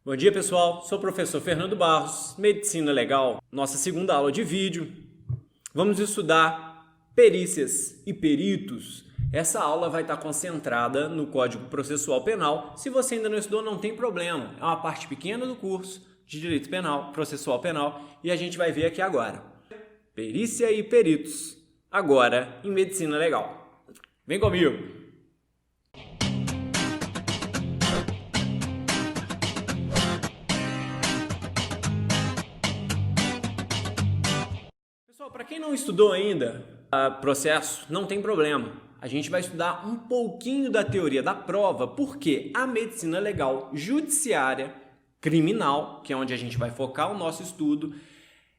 Bom dia, pessoal. Sou o professor Fernando Barros, Medicina Legal. Nossa segunda aula de vídeo. Vamos estudar perícias e peritos. Essa aula vai estar concentrada no Código Processual Penal. Se você ainda não estudou, não tem problema. É uma parte pequena do curso de Direito Penal, Processual Penal, e a gente vai ver aqui agora. Perícia e peritos. Agora em Medicina Legal. Vem comigo! Pessoal, para quem não estudou ainda processo, não tem problema. A gente vai estudar um pouquinho da teoria da prova, porque a medicina legal judiciária criminal, que é onde a gente vai focar o nosso estudo,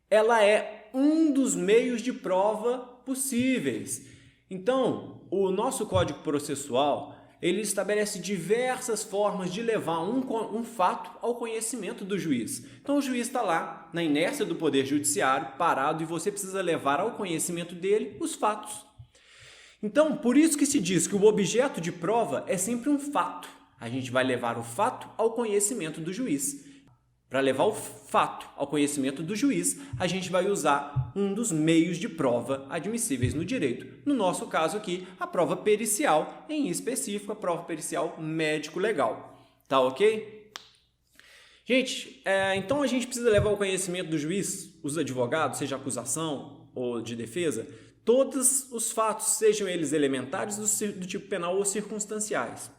ela é um dos meios de prova possíveis. Então, o nosso Código Processual, ele estabelece diversas formas de levar um fato ao conhecimento do juiz. Então, o juiz está lá, na inércia do Poder Judiciário, parado, e você precisa levar ao conhecimento dele os fatos. Então, por isso que se diz que o objeto de prova é sempre um fato. A gente vai levar o fato ao conhecimento do juiz. Para levar o fato ao conhecimento do juiz, a gente vai usar um dos meios de prova admissíveis no direito. No nosso caso aqui, a prova pericial, em específico, a prova pericial médico-legal. Tá ok? Gente, então a gente precisa levar ao conhecimento do juiz, os advogados, seja acusação ou de defesa, todos os fatos, sejam eles elementares do tipo penal ou circunstanciais.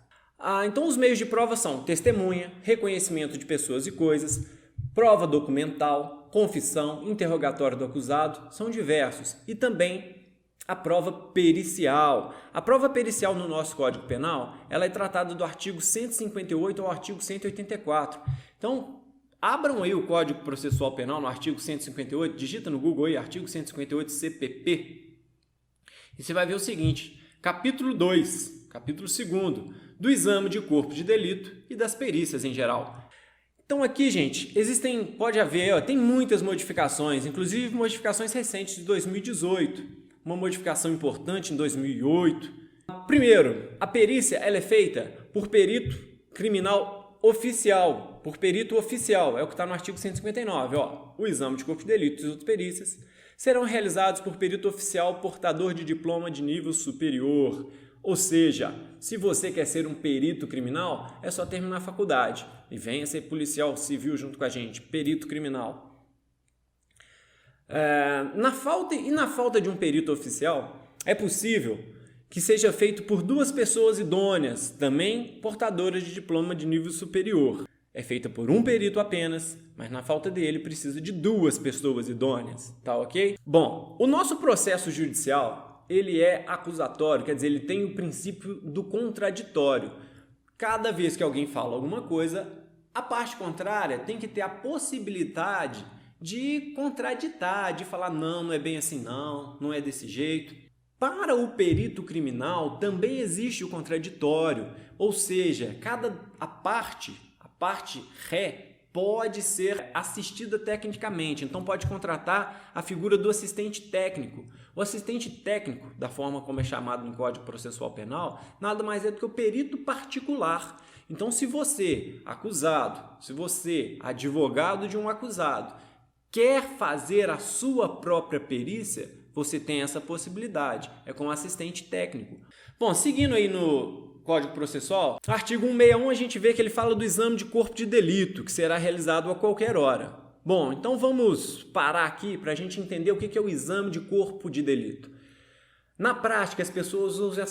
Então, os meios de prova são testemunha, reconhecimento de pessoas e coisas, prova documental, confissão, interrogatório do acusado, são diversos. E também a prova pericial. A prova pericial no nosso Código Penal, ela é tratada do artigo 158 ao artigo 184. Então, abram aí o Código Processual Penal no artigo 158, digita no Google aí, artigo 158 CPP, e você vai ver o seguinte, capítulo 2, capítulo 2º, do exame de corpo de delito e das perícias em geral. Então aqui, gente, pode haver, tem muitas modificações, inclusive modificações recentes de 2018, uma modificação importante em 2008. Primeiro, a perícia ela é feita por perito criminal oficial, por perito oficial, é o que está no artigo 159, ó. O exame de corpo de delito e outras perícias serão realizados por perito oficial portador de diploma de nível superior. Ou seja, se você quer ser um perito criminal, é só terminar a faculdade e venha ser policial civil junto com a gente, perito criminal. Na falta de um perito oficial, é possível que seja feito por duas pessoas idôneas, também portadoras de diploma de nível superior. É feita por um perito apenas, mas na falta dele precisa de duas pessoas idôneas, tá ok? Bom, o nosso processo judicial ele é acusatório, quer dizer, ele tem o princípio do contraditório. Cada vez que alguém fala alguma coisa, a parte contrária tem que ter a possibilidade de contraditar, de falar não, não é bem assim não é desse jeito. Para o perito criminal também existe o contraditório, ou seja, a parte ré pode ser assistida tecnicamente, então pode contratar a figura do assistente técnico. O assistente técnico, da forma como é chamado no Código Processual Penal, nada mais é do que o perito particular. Então, se você, acusado, se você, advogado de um acusado, quer fazer a sua própria perícia, você tem essa possibilidade, é com assistente técnico. Bom, seguindo aí no Código Processual, artigo 161 a gente vê que ele fala do exame de corpo de delito, que será realizado a qualquer hora. Bom, então vamos parar aqui para a gente entender o que é o exame de corpo de delito. Na prática, as pessoas usam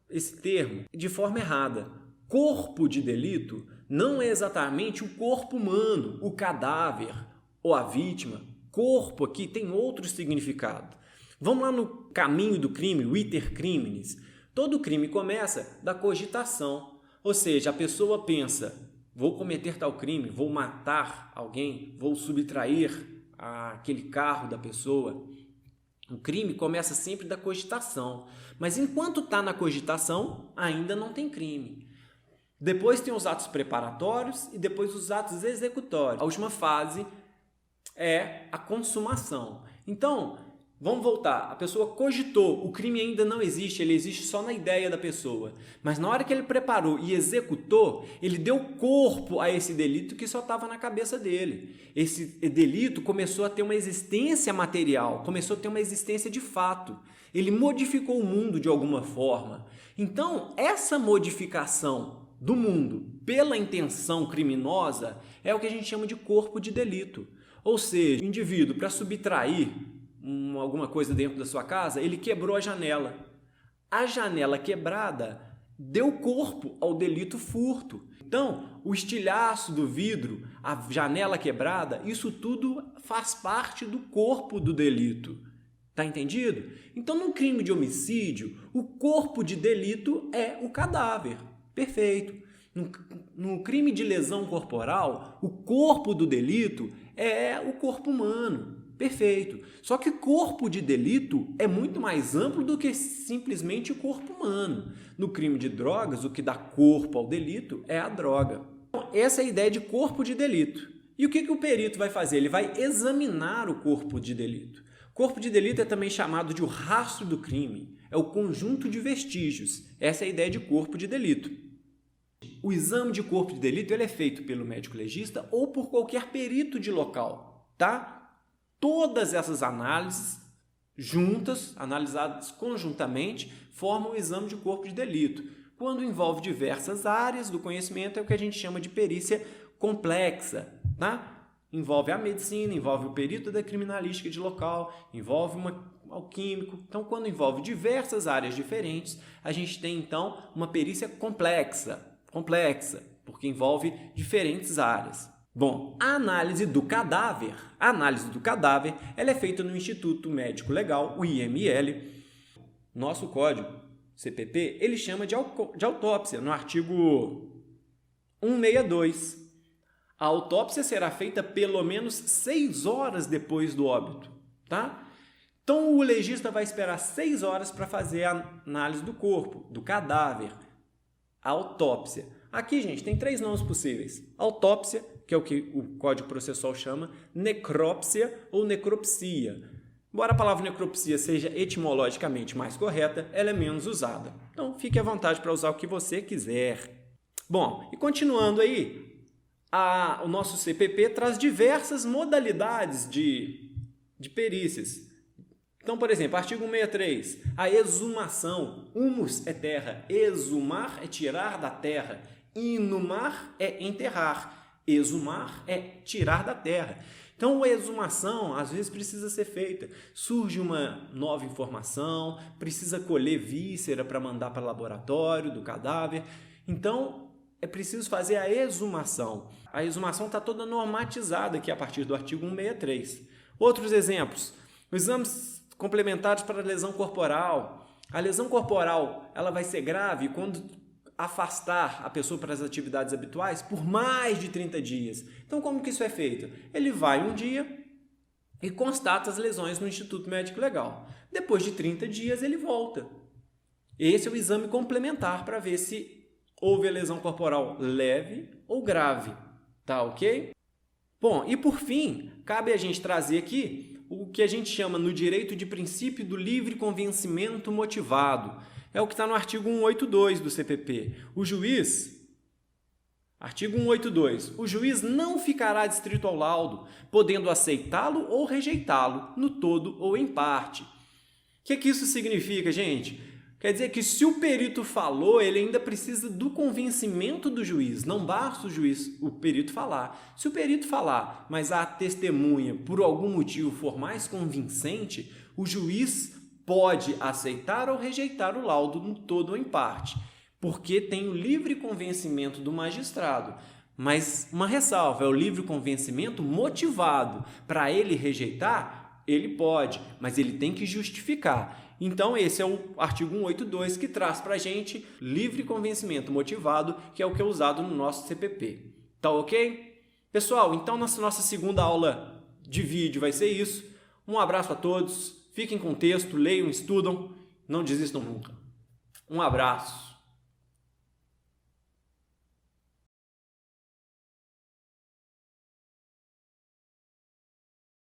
esse termo de forma errada. Corpo de delito não é exatamente o corpo humano, o cadáver ou a vítima. Corpo aqui tem outro significado. Vamos lá no caminho do crime, o iter criminis. Todo crime começa da cogitação, ou seja, a pessoa pensa, vou cometer tal crime, vou matar alguém, vou subtrair aquele carro da pessoa. O crime começa sempre da cogitação, mas enquanto está na cogitação, ainda não tem crime. Depois tem os atos preparatórios e depois os atos executórios. A última fase é a consumação. Então, Vamos voltar. A pessoa cogitou, o crime ainda não existe, ele existe só na ideia da pessoa. Mas na hora que ele preparou e executou, ele deu corpo a esse delito que só estava na cabeça dele. Esse delito começou a ter uma existência material, começou a ter uma existência de fato. Ele modificou o mundo de alguma forma. Então, essa modificação do mundo pela intenção criminosa é o que a gente chama de corpo de delito. Ou seja, o indivíduo, para subtrair alguma coisa dentro da sua casa, ele quebrou a janela. A janela quebrada deu corpo ao delito furto. Então, o estilhaço do vidro, a janela quebrada, isso tudo faz parte do corpo do delito. Tá entendido? Então, no crime de homicídio, o corpo de delito é o cadáver. Perfeito. No crime de lesão corporal, o corpo do delito é o corpo humano. Perfeito. Só que corpo de delito é muito mais amplo do que simplesmente o corpo humano. No crime de drogas, o que dá corpo ao delito é a droga. Então, essa é a ideia de corpo de delito. E o que o perito vai fazer? Ele vai examinar o corpo de delito. Corpo de delito é também chamado de o rastro do crime. É o conjunto de vestígios. Essa é a ideia de corpo de delito. O exame de corpo de delito ele é feito pelo médico legista ou por qualquer perito de local, tá? Todas essas análises juntas, analisadas conjuntamente, formam o exame de corpo de delito. Quando envolve diversas áreas do conhecimento, é o que a gente chama de perícia complexa, tá? Envolve a medicina, envolve o perito da criminalística de local, envolve o químico. Então, quando envolve diversas áreas diferentes, a gente tem, então, uma perícia complexa, porque envolve diferentes áreas. Bom, a análise do cadáver, ela é feita no Instituto Médico Legal, o IML. Nosso código CPP, ele chama de autópsia, no artigo 162. A autópsia será feita pelo menos 6 horas depois do óbito, tá? Então, o legista vai esperar 6 horas para fazer a análise do corpo, do cadáver, a autópsia. Aqui, gente, tem 3 nomes possíveis. Autópsia, que é o que o Código Processual chama, necrópsia ou necropsia. Embora a palavra necropsia seja etimologicamente mais correta, ela é menos usada. Então, fique à vontade para usar o que você quiser. Bom, e continuando aí, o nosso CPP traz diversas modalidades de perícias. Então, por exemplo, artigo 163, a exumação. Humus é terra, exumar é tirar da terra, inumar é enterrar, exumar é tirar da terra. Então, a exumação, às vezes, precisa ser feita. Surge uma nova informação, precisa colher víscera para mandar para o laboratório do cadáver. Então, é preciso fazer a exumação. A exumação está toda normatizada aqui a partir do artigo 163. Outros exemplos, os exames complementares para a lesão corporal. A lesão corporal ela vai ser grave quando afastar a pessoa para as atividades habituais por mais de 30 dias. Então, como que isso é feito? Ele vai um dia e constata as lesões no Instituto Médico Legal. Depois de 30 dias, ele volta. Esse é o exame complementar para ver se houve a lesão corporal leve ou grave. Tá ok? Bom, e por fim, cabe a gente trazer aqui o que a gente chama no direito de princípio do livre convencimento motivado. É o que está no artigo 182 do CPP. Artigo 182. O juiz não ficará adstrito ao laudo, podendo aceitá-lo ou rejeitá-lo, no todo ou em parte. O que isso significa, gente? Quer dizer que se o perito falou, ele ainda precisa do convencimento do juiz. Não basta o perito falar. Se o perito falar, mas a testemunha, por algum motivo, for mais convincente, o juiz pode aceitar ou rejeitar o laudo no todo ou em parte, porque tem o livre convencimento do magistrado. Mas uma ressalva, é o livre convencimento motivado. Para ele rejeitar, ele pode, mas ele tem que justificar. Então, esse é o artigo 182 que traz para a gente livre convencimento motivado, que é o que é usado no nosso CPP. Tá ok? Pessoal, então nossa segunda aula de vídeo vai ser isso. Um abraço a todos, fiquem com o texto, leiam, estudam, não desistam nunca. Um abraço.